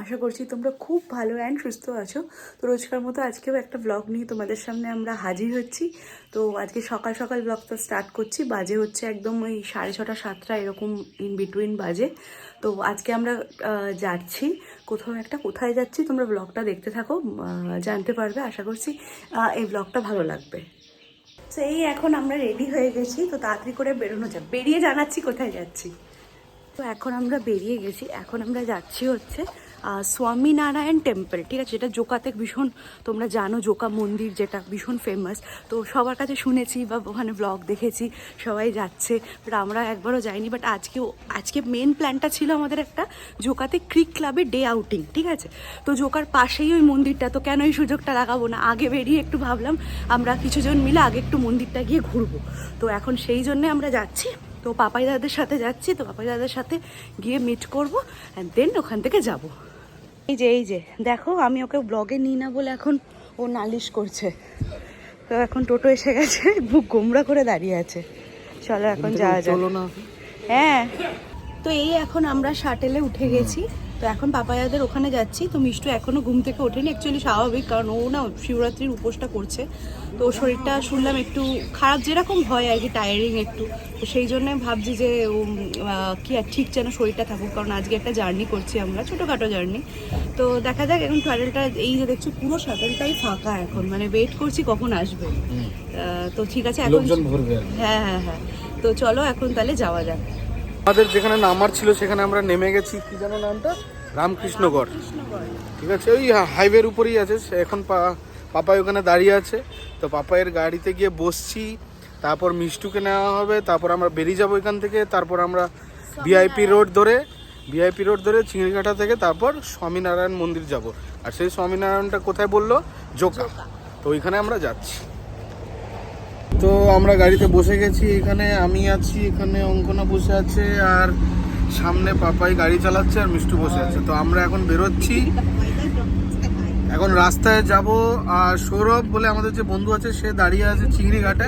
আশা করছি তোমরা খুব ভালো অ্যান্ড সুস্থ আছো। তো রোজকার মতো আজকেও একটা ব্লগ নিয়ে তোমাদের সামনে আমরা হাজির হচ্ছি। তো আজকে সকাল সকাল ব্লগটা স্টার্ট করছি। বাজে হচ্ছে একদম ওই 6:30 7টা এরকম ইন বিটুইন বাজে। তো আজকে আমরা যাচ্ছি কোথাও একটা, কোথায় যাচ্ছি তোমরা ব্লগটা দেখতে থাকো, জানতে পারবে। আশা করছি এই ব্লগটা ভালো লাগবে। তো এই এখন আমরা রেডি হয়ে গেছি, তো তাড়াতাড়ি করে বেরোনো যাক। বেরিয়ে জানাচ্ছি কোথায় যাচ্ছি। তো এখন আমরা বেরিয়ে গেছি, এখন আমরা যাচ্ছি হচ্ছে স্বামীনারায়ণ টেম্পল, ঠিক আছে? যেটা জোকাতে ভীষণ, তোমরা জানো জোকা মন্দির যেটা ভীষণ ফেমাস। তো সবার কাছে শুনেছি বা ওখানে ব্লগ দেখেছি সবাই যাচ্ছে, বাট আমরা একবারও যাইনি। বাট আজকে মেন প্ল্যানটা ছিল আমাদের একটা জোকাতে ক্রিক ক্লাবে ডে আউটিং, ঠিক আছে? তো জোকার পাশেই ওই মন্দিরটা, তো কেন এই সুযোগটা লাগাবো না? আগে বেরিয়ে একটু ভাবলাম আমরা কিছুজন মিলে আগে একটু মন্দিরটা গিয়ে ঘুরবো। তো এখন সেই জন্যে আমরা যাচ্ছি। তো পাপাই দাদাদের সাথে যাচ্ছি, তো পাপাই দাদার সাথে গিয়ে মিট করবো অ্যান্ড দেন ওখান থেকে যাব। এই যে দেখো, আমি ওকে ব্লগে নিই না বলে এখন ও নালিশ করছে। তো এখন টোটো এসে গেছে, বুক গোমরা করে দাঁড়িয়ে আছে। চলো এখন যাওয়া যাক। হ্যাঁ, তো এই এখন আমরা শাটেলে উঠে গেছি। তো এখন পাপায়াদের ওখানে যাচ্ছি। তো মিষ্টু এখনও ঘুম থেকে ওঠেনি, অ্যাকচুয়ালি স্বাভাবিক, কারণ ও না শিবরাত্রির উপোসটা করছে। তো শরীরটা শুনলাম একটু খারাপ, যেরকম হয় আর কি, টায়ারিং একটু। তো সেই জন্যে ভাবছি যে কি আর ঠিক যেন শরীরটা থাকুক, কারণ আজকে একটা জার্নি করছি আমরা, ছোটোখাটো জার্নি। তো দেখা যাক। এখন টয়লেটটা এই যে দেখছি পুরো শাটেলটাই ফাঁকা এখন, মানে ওয়েট করছি কখন আসবে। তো ঠিক আছে এখন, হ্যাঁ হ্যাঁ হ্যাঁ, তো চলো এখন তাহলে যাওয়া যাক। আমাদের যেখানে নামার ছিল সেখানে আমরা নেমে গেছি। কি জানো নামটা? রামকৃষ্ণগড়, ঠিক আছে? ওই হাইওয়ের উপরেই আছে। এখন পাপাই ওখানে দাঁড়িয়ে আছে। তো পাপাইয়ের গাড়িতে গিয়ে বসছি, তারপর মিষ্টুকে নেওয়া হবে, তারপর আমরা বেরিয়ে যাবো এখান থেকে। তারপর আমরা ভিআইপি রোড ধরে চিংড়িঘাটা থেকে তারপর স্বামীনারায়ণ মন্দির যাব। আর সেই স্বামীনারায়ণটা কোথায় বললো? জোকা। তো ওইখানে আমরা যাচ্ছি। তো আমরা গাড়িতে বসে গেছি, এখানে আমি আছি, এখানে অঙ্কনা বসে আছে, আর সামনে পাপাই গাড়ি চালাচ্ছে আর মিষ্টু বসে আছে। তো আমরা এখন বেরোচ্ছি, এখন রাস্তায় যাব। আর সৌরভ বলে আমাদের যে বন্ধু আছে, সে দাঁড়িয়ে আছে চিংড়িঘাটে।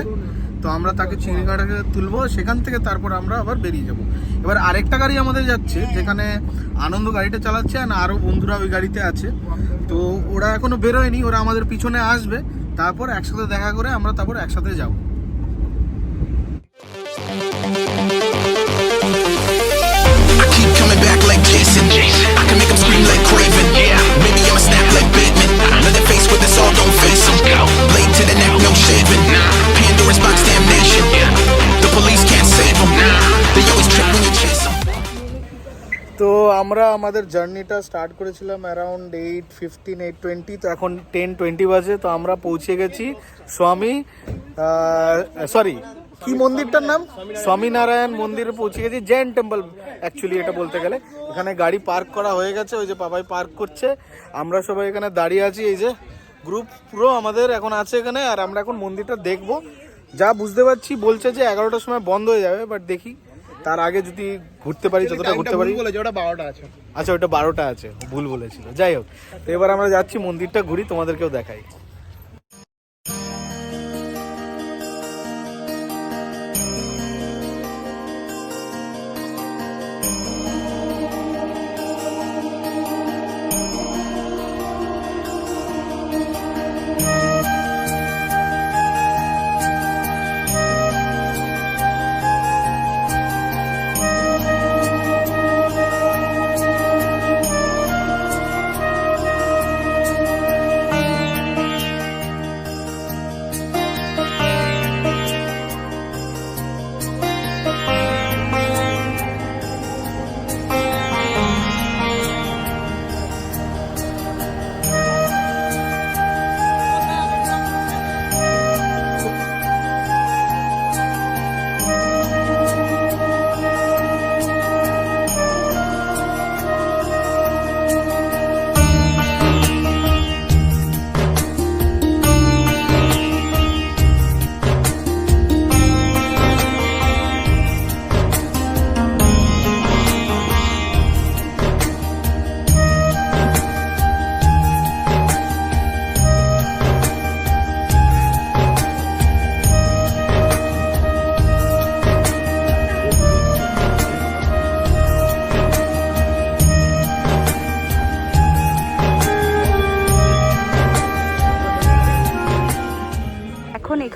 তো আমরা তাকে চিংড়িঘাটে তুলবো, সেখান থেকে তারপর আমরা আবার বেরিয়ে যাব। এবার আরেকটা গাড়ি আমাদের যাচ্ছে, যেখানে আনন্দ গাড়িটা চালাচ্ছে, আর আরও বন্ধুরা ওই গাড়িতে আছে। তো ওরা এখনো বেরোয়নি, ওরা আমাদের পিছনে আসবে, তারপর একসাথে দেখা করে আমরা তারপর একসাথে যাব। তো আমরা আমাদের জার্নিটা স্টার্ট করেছিলাম অ্যারাউন্ড 8:20 তো এখন 10:20 বাজে। তো আমরা পৌঁছে গেছি কি মন্দিরটার নাম? স্বামীনারায়ণ মন্দিরে পৌঁছে গেছি। জৈন টেম্পল অ্যাকচুয়ালি এটা বলতে গেলে। এখানে গাড়ি পার্ক করা হয়ে গেছে, ওই যে পাপাই পার্ক করছে, আমরা সবাই এখানে দাঁড়িয়ে আছি। এই যে গ্রুপ পুরো আমাদের এখন আছে এখানে, আর আমরা এখন মন্দিরটা দেখবো। যা বুঝতে পারছি বলছে যে 11টার সময় বন্ধ হয়ে যাবে, বাট দেখি তার আগে যদি ঘুরতে পারি, যতটা ঘুরতে পারি। ওটা 12টা আছে। আচ্ছা, ওটা 12টা আছে, ভুল বলেছিল। যাই হোক, তো এবার আমরা যাচ্ছি মন্দিরটা ঘুরি, তোমাদেরকেও দেখাই।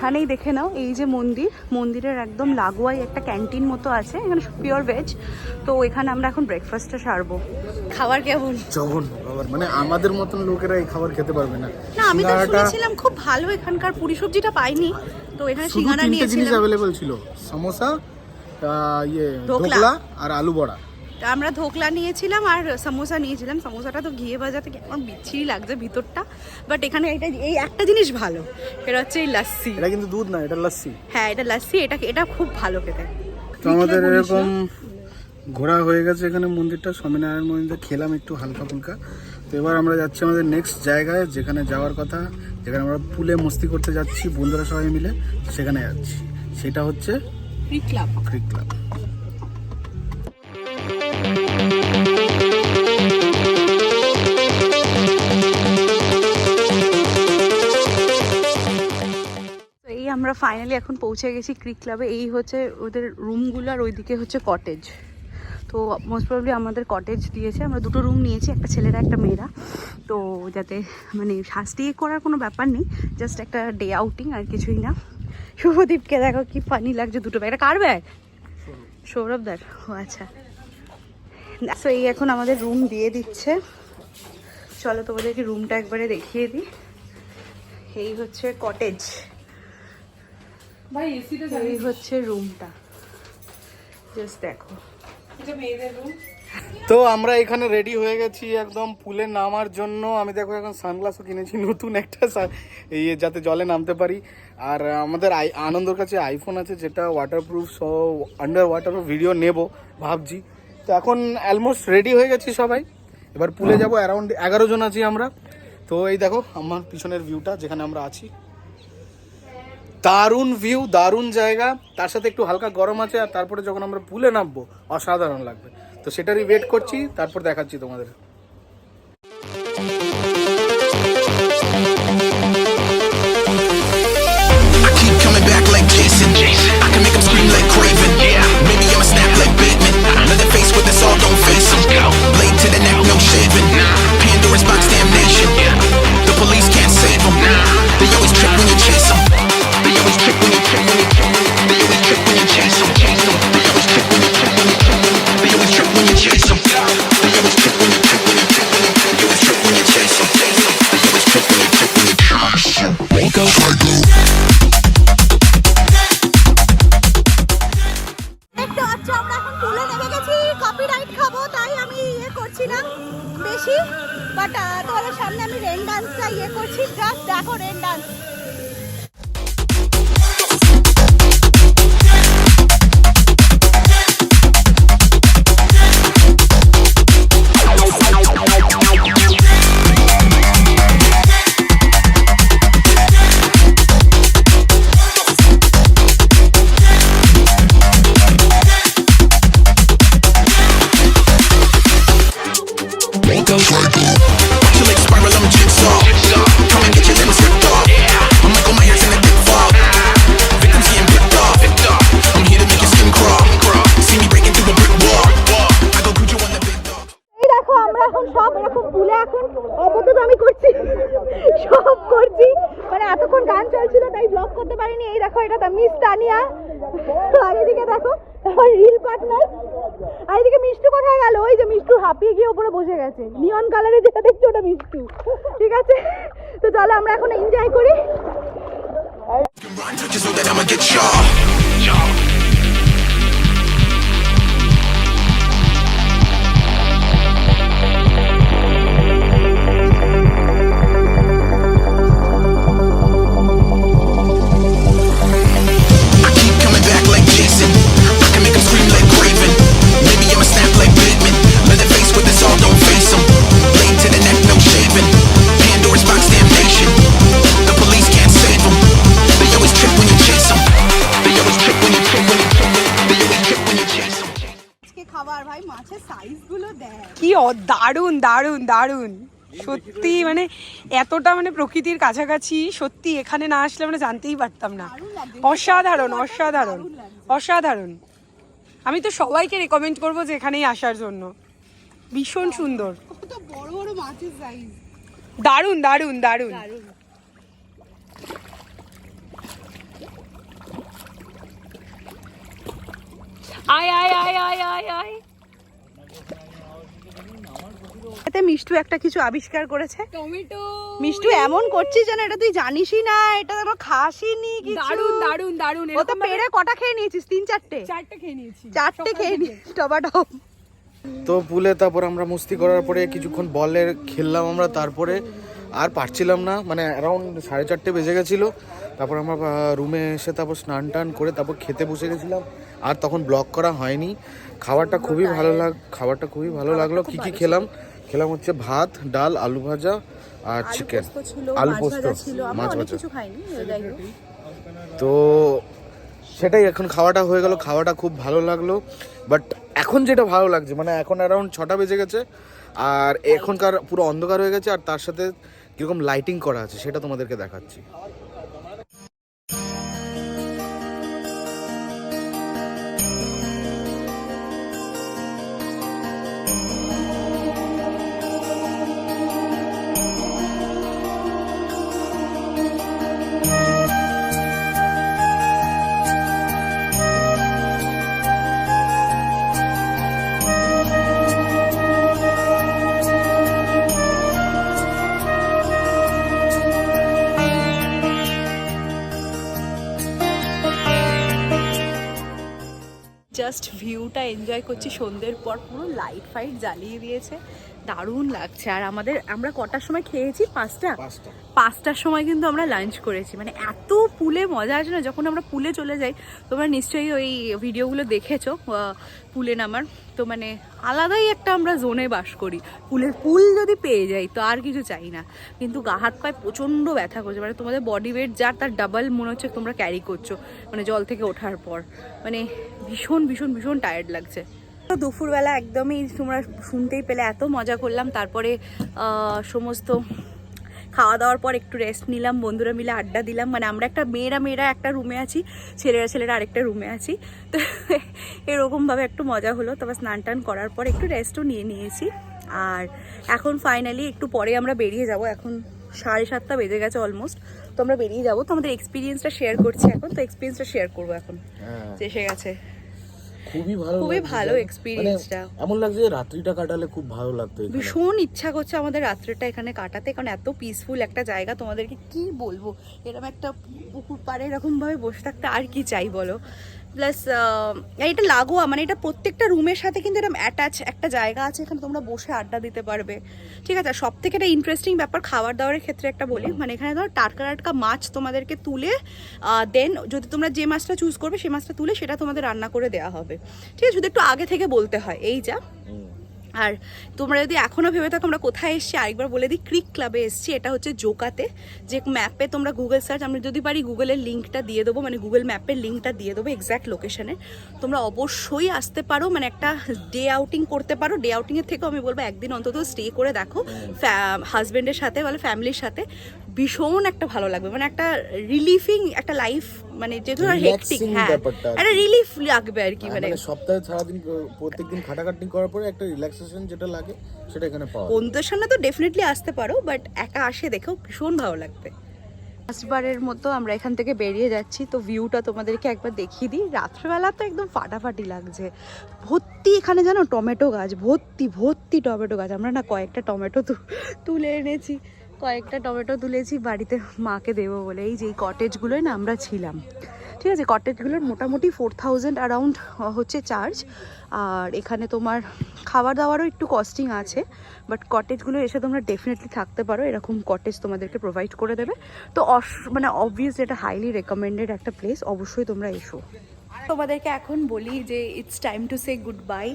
এখানেই দেখে নাও, এই যে মন্দিরের একদম লাগোয়াই একটা ক্যান্টিন মতো আছে, এখানে পিওর ভেজ। তো এখানে আমরা এখন ব্রেকফাস্টটা সারবো। খাবার কেমন? জঘন্য খাবার, মানে আমাদের মতন লোকেরা এই খাবার খেতে পারবে না। না, আমি তো শুনেছিলাম খুব ভালো, এখানকার পুরি সবজিটা পাইনি, তো এখানে সিঙ্গারা নিয়েছিলাম। জিনিস অ্যাভেলেবল ছিল, সমোসা, ধোকলা আর আলু বড়া। আমরা ধোকলা নিয়েছিলাম আর সমোসা নিয়েছিলাম। সমোসাটা তো ঘিয়ে ভাজাতে কেমন বিচ্ছিরি লাগছে ভিতরটা, বাট এখানে এই একটা জিনিস ভালো, এটা হচ্ছে এই লাস্সি। এটা কিন্তু দুধ না, এটা লাস্সি। হ্যাঁ, এটা লাস্সি, এটা খুব ভালো খেতে। তো আমাদের এরকম ঘোরা হয়ে গেছে এখানে মন্দিরটা, স্বামীনারায়ণ মন্দিরটা খেলাম একটু হালকা ফুলকা। তো এবার আমরা যাচ্ছি আমাদের নেক্সট জায়গায়, যেখানে যাওয়ার কথা, যেখানে আমরা পুলে মস্তি করতে যাচ্ছি বন্ধুরা সবাই মিলে, সেখানে যাচ্ছি। সেটা হচ্ছে ক্রিক ক্লাব। এই আমরা ফাইনালি এখন পৌঁছে গেছি ক্রিক ক্লাবে। এই হচ্ছে ওদের রুমগুলো আর ওইদিকে হচ্ছে কটেজ। তো মোস্ট প্রবলি আমাদের কটেজ দিয়েছে, আমরা দুটো রুম নিয়েছি, একটা ছেলেরা একটা মেয়েরা। তো যাতে মানে স্টে করার কোনো ব্যাপার নেই, জাস্ট একটা ডে আউটিং আর কিছুই না। শুভদীপকে দেখো কি ফানি লাগছে, দুটো ব্যাগ। এটা কার ব্যাগ? সৌরভদার। ও আচ্ছা। তো এই এখন আমাদের রুম দিয়ে দিচ্ছে। চলো তোমাদেরকে রুমটা একবারে দেখিয়ে দিই। এই হচ্ছে কটেজ, এই হচ্ছে রুমটা, জাস্ট দেখো। তো আমরা এখানে রেডি হয়ে গেছি একদম পুলে নামার জন্য। আমি দেখো এখন সানগ্লাসও কিনেছি নতুন একটা, যাতে জলে নামতে পারি। আর আমাদের আনন্দর কাছে আইফোন আছে, যেটা waterproof, so under water video নেব ভাবছি। তো এখন অলমোস্ট রেডি হয়ে গেছি সবাই, এবার পুলে যাব। অ্যারাউন্ড 11 জন আছি আমরা। তো এই দেখো আমার পিছনের ভিউটা, যেখানে আমরা আছি, দারুণ ভিউ, দারুণ জায়গা, তার সাথে একটু হালকা গরম আছে। আর তারপরে যখন আমরা পুলে নামবো অসাধারণ লাগবে। তো সেটারই ওয়েট করছি, তারপর দেখাচ্ছি তোমাদের। তোমাদের সামনে আমি রেন ডান্সটা করছি, জাস্ট দেখো রেন ডান্স। এতক্ষণ গান চলছিল তাই ব্লগ করতে পারিনি। এই দেখো, এটা মিস তানিয়া, আর এদিকে দেখো আমার রিল পার্টনার। আর এদিকে মিষ্টু কোথায় গেল? ওই যে মিষ্টু হাঁপিয়ে গিয়ে উপরে বসে গেছে, নিয়ন কালারে যেটা দেখছো ওটা মিষ্টু। ঠিক আছে, তো চলো আমরা এখন এনজয় করি। কি দারুণ দারুণ দারুণ সত্যি, মানে এতটা মানে প্রকৃতির কাছাকাছি সত্যি এখানে না আসলে মানে জানতেই পারতাম না। অসাধারণ অসাধারণ অসাধারণ। আমি তো সবাইকে রেকমেন্ড করবো যে এখানেই আসার জন্য, ভীষণ সুন্দর, বড় বড় মাছের সাইজ, দারুণ দারুণ দারুণ। আয় আয় আয় আয় আয় আয়। এতে মিষ্টু একটা কিছু আবিষ্কার করেছে, টমেটো। মিষ্টু এমন করছিস যেন এটা তুই জানিসই না, এটা তো খাসই নি কিছু। দারুন দারুন দারুন। ও তো পেড়ে কটা খেয়ে নিয়েছিস? 3-4টে? 4টে খেয়ে নিয়েছি। 4টে খেয়ে নিয়েছিস টমেটো। তো পুলে তারপর আমরা মস্তি করার পরে কিছুক্ষণ বলের খেললাম আমরা, তারপরে আর পারছিলাম না, মানে অ্যারাউন্ড 4:30 বেজে গেছিলো। তারপর আমরা রুমে এসে তারপর স্নান টান করে তারপর খেতে বসে গেছিলাম। আর তখন ব্লগ করা হয়নি। খাবারটা খুবই ভালো লাগলো। কি খেলাম হচ্ছে ভাত, ডাল, আলু ভাজা আর চিকেন, আলু পোস্ত, মাছ ভাজা। তো সেটাই, এখন খাওয়াটা হয়ে গেল, খাওয়াটা খুব ভালো লাগলো। বাট এখন যেটা ভালো লাগছে, মানে এখন অ্যারাউন্ড 6টা বেজে গেছে আর এখনকার পুরো অন্ধকার হয়ে গেছে, আর তার সাথে কিরকম লাইটিং করা আছে সেটা তোমাদেরকে দেখাচ্ছি। জাস্ট ভিউটা এনজয় করছি। সন্ধ্যের পর পুরো লাইট ফাইট জ্বালিয়ে দিয়েছে, দারুণ লাগছে। আর আমরা কটার সময় খেয়েছি? 5টার সময় কিন্তু আমরা লাঞ্চ করেছি। মানে এত পুলে মজা আছে না, যখন আমরা পুলে চলে যাই, তোমরা নিশ্চয়ই ওই ভিডিওগুলো দেখেছো পুলে নামার, তো মানে আলাদাই একটা আমরা জোনে বাস করি। পুল যদি পেয়ে যাই তো আর কিছু চাই না। কিন্তু গা হাত পায়ে প্রচণ্ড ব্যথা করছে, মানে তোমাদের বডি ওয়েট যার তার ডাবল মনে হচ্ছে তোমরা ক্যারি করছো, মানে জল থেকে ওঠার পর মানে ভীষণ ভীষণ ভীষণ টায়ার্ড লাগছে। দুপুরবেলা একদমই তোমরা শুনতেই পেলে এত মজা করলাম। তারপরে সমস্ত খাওয়া দাওয়ার পর একটু রেস্ট নিলাম, বন্ধুরা মিলে আড্ডা দিলাম। মানে আমরা মেয়েরা একটা রুমে আছি, ছেলেরা আরেকটা রুমে আছি। তো এরকমভাবে একটু মজা হলো। তারপর স্নান টান করার পর একটু রেস্টও নিয়েছি। আর এখন ফাইনালি একটু পরে আমরা বেরিয়ে যাব। এখন 7:30 বেজে গেছে অলমোস্ট। তো আমরা বেরিয়ে যাবো। তো আমাদের এক্সপিরিয়েন্সটা শেয়ার করছি এখন। তো এক্সপিরিয়েন্সটা শেয়ার করবো এখন। এসে গেছে, খুবই ভালো এক্সপিরিয়েন্সটা। এমন লাগছে রাত্রিটা কাটালে খুব ভালো লাগতো। ভীষণ ইচ্ছা করছে আমাদের রাত্রিটা এখানে কাটাতে, কারণ এত পিসফুল একটা জায়গা। তোমাদেরকে কি বলবো, এরকম একটা পুকুর পাড়ে এরকম ভাবে বসে থাকতে আর কি চাই বলো। প্লাস এটা লাগোয়া, মানে এটা প্রত্যেকটা রুমের সাথে কিন্তু এরকম অ্যাটাচ একটা জায়গা আছে, এখানে তোমরা বসে আড্ডা দিতে পারবে। ঠিক আছে, সব থেকে একটা ইন্টারেস্টিং ব্যাপার খাবার দাবারের ক্ষেত্রে একটা বলি, মানে এখানে ধরো টাটকা মাছ তোমাদেরকে তুলে দেন, যদি তোমরা যে মাছটা চুজ করবে সেই মাছটা তুলে সেটা তোমাদের রান্না করে দেওয়া হবে। ঠিক আছে, শুধু একটু আগে থেকে বলতে হয় এই যা। আর তোমরা যদি এখনও ভেবে থাকো আমরা কোথায় এসেছি, আরেকবার বলে দিই, ক্রিক ক্লাবে এসেছি। এটা হচ্ছে জোকাতে। যে ম্যাপে তোমরা গুগল সার্চ, আমি যদি পারি গুগলের লিঙ্কটা দিয়ে দেবো, মানে গুগল ম্যাপের লিঙ্কটা দিয়ে দেবো এক্স্যাক্ট লোকেশনে। তোমরা অবশ্যই আসতে পারো, মানে একটা ডে আউটিং করতে পারো। ডে আউটিংয়ের থেকেও আমি বলবো একদিন অন্তত স্টে করে দেখো হাজব্যান্ডের সাথে, বলে ফ্যামিলির সাথে। ভীষণ একটা ভালো লাগবে, মানে একটা রিলিফিং একটা লাইফ, মানে যেহেতু হেক্টিক, হ্যাঁ একটা রিলিফ লাগবে আর কি। মানে সপ্তাহে সারাদিন প্রত্যেকদিন খাটাখাটনি করার পরে একটা রিল্যাক্সেশন যেটা লাগে সেটা এখানে পাওয়া যায়। বন্ধুদের সামনে তো ডেফিনেটলি আসতে পারো, বাট একা আসে দেখো ভীষণ ভালো লাগবে। ফার্স্টবারের মতো আমরা এখান থেকে বেরিয়ে যাচ্ছি। তো ভিউটা তোমাদেরকে একবার দেখিয়ে দিই। রাত্রেবেলা তো একদম ফাটাফাটি লাগছে। ভর্তি এখানে জানো টমেটো গাছ, ভর্তি টমেটো গাছ। আমরা না কয়েকটা টমেটো তুলে এনেছি, তুলেছি বাড়িতে মাকে দেবো বলে। এই যে এই কটেজগুলোয় না আমরা ছিলাম, ঠিক আছে। কটেজগুলোর মোটামুটি 4000 অ্যারাউন্ড হচ্ছে চার্জ। আর এখানে তোমার খাবার দাবারও একটু কস্টিং আছে, বাট কটেজগুলো এসে তোমরা ডেফিনেটলি থাকতে পারো। এরকম কটেজ তোমাদেরকে প্রোভাইড করে দেবে। তো মানে অবভিয়াসলি এটা হাইলি রেকমেন্ডেড একটা প্লেস, অবশ্যই তোমরা এসো। তোমাদেরকে এখন বলি যে it's time to say goodbye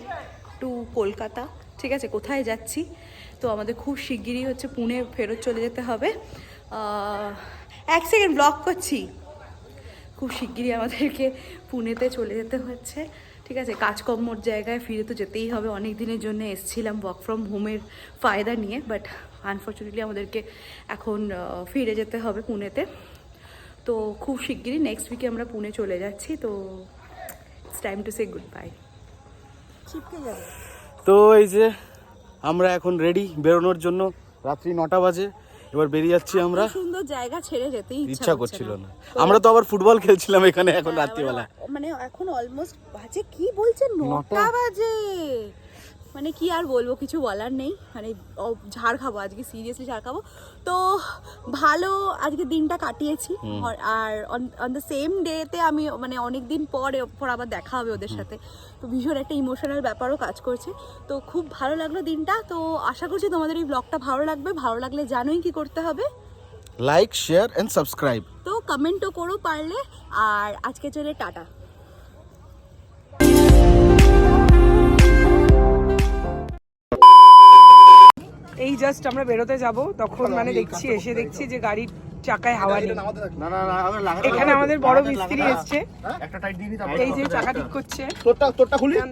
to Kolkata. ঠিক আছে, কোথায় যাচ্ছি? তো আমাদের খুব শিগগিরই হচ্ছে পুনে ফেরত চলে যেতে হবে। এক সেকেন্ড ব্লগ করছি। খুব শিগগিরই আমাদেরকে পুনেতে চলে যেতে হচ্ছে। ঠিক আছে, কাজকর্মর জায়গায় ফিরে তো যেতেই হবে। অনেক দিনের জন্য এসেছিলাম ওয়ার্ক ফ্রম হোমের ফায়দা নিয়ে, বাট আনফর্চুনেটলি আমাদেরকে এখন ফিরে যেতে হবে পুনেতে। তো খুব শিগগিরই নেক্সট উইকে আমরা পুনে চলে যাচ্ছি। তো it's time to say goodbye. চিপকে যাবে। তো এই যে আমরা এখন রেডি বেরোনোর জন্য। রাত্রি 9টা বাজে। এবার বেরিয়ে যাচ্ছি আমরা। সুন্দর জায়গা ছেড়ে যেতেই ইচ্ছা করছিল না। আমরা তো আবার ফুটবল খেলছিলাম এখানে এখন রাত্রিবেলা। মানে এখন অলমোস্ট বাজে কি বলছেন 9টা বাজে। মানে কি আর বলবো, কিছু বলার নেই। মানে ঝাড় খাবো আজকে, সিরিয়াসলি ঝাড় খাবো। তো ভালো আজকে দিনটা কাটিয়েছি। আর অন দ্য সেম ডেতে আমি মানে অনেক দিন পর আবার দেখা হবে ওদের সাথে। তো ভীষণ একটা ইমোশনাল ব্যাপারও কাজ করছে। তো খুব ভালো লাগলো দিনটা। তো আশা করছি তোমাদের এই ব্লগটা ভালো লাগবে। ভালো লাগলে জানোই কি করতে হবে, লাইক, শেয়ার এন্ড সাবস্ক্রাইব। তো কমেন্টও করো পারলে। আর আজকে চলে টাটা। এই জাস্ট আমরা বেরোতে যাব, তখন মানে দেখছি যে গাড়ির চাকায় হাওয়া নেই। এখানে আমাদের বড় মিস্ত্রি এসছে, এই যে চাকা ঠিক করছে।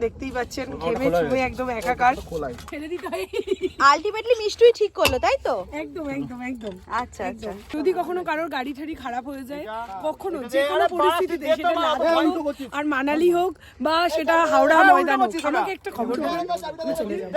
দেখতেই পাচ্ছেন ঘেমে চুমে একদম একাকার। আলটিমেটলি মিষ্টুই ঠিক করলো, তাই তো? একদম একদম একদম। আচ্ছা আচ্ছা। যদি কখনো কারোর গাড়ি ঠাড়ি খারাপ হয়ে যায়, কখনো যে কোনো পরিস্থিতিতে, সেটা লাদাখ হোক আর মানালি হোক বা সেটা হাওড়া ময়দান হোক, আমাকে একটা খবর দেবেন, আমি চলে যাবো।